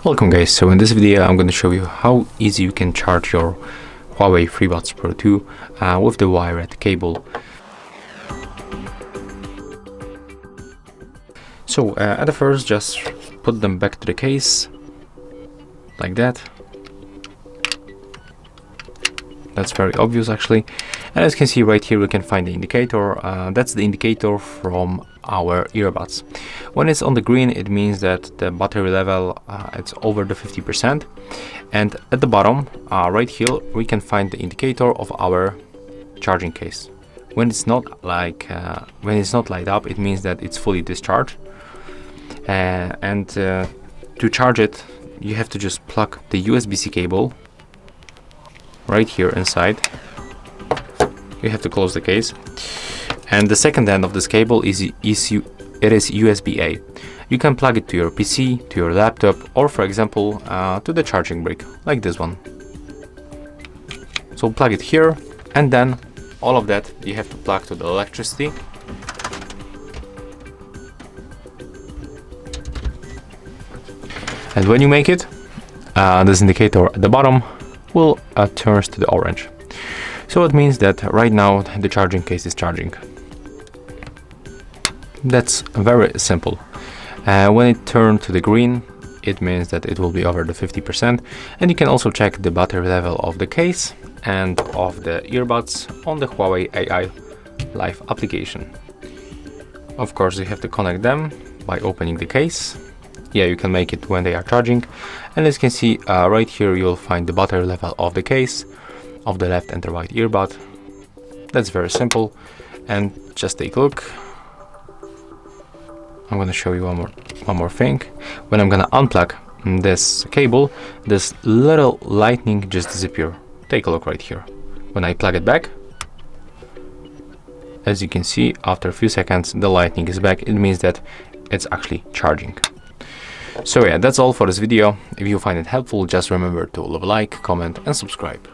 Welcome guys, so in this video I'm going to show you how easy you can charge your Huawei FreeBuds Pro 2 with the wired cable. So at the first, just put them back to the case like that. That's very obvious actually. And as you can see right here, we can find the indicator. That's the indicator from our earbuds. When it's on the green, it means that the battery level it's over the 50%. And at the bottom, right here, we can find the indicator of our charging case. When it's not light up, it means that it's fully discharged. To charge it, you have to just plug the USB-C cable right here inside. You have to close the case, and the second end of this cable is USB-A. You can plug it to your PC, to your laptop, or for example to the charging brick like this one. So plug it here, and then all of that you have to plug to the electricity. And when you make it, this indicator at the bottom will turn to the orange. So it means that right now the charging case is charging. That's very simple. When it turns to the green, it means that it will be over the 50%. And you can also check the battery level of the case and of the earbuds on the Huawei AI Live application. Of course, you have to connect them by opening the case. Yeah, you can make it when they are charging. And as you can see right here, you'll find the battery level of the case, of the left and the right earbud. That's very simple. And just take a look. I'm going to show you one more thing. When I'm going to unplug this cable, this little lightning just disappear. Take a look right here. When I plug it back, as you can see, after a few seconds the lightning is back. It means that it's actually charging. So yeah, that's all for this video. If you find it helpful, just remember to leave a like, comment and subscribe.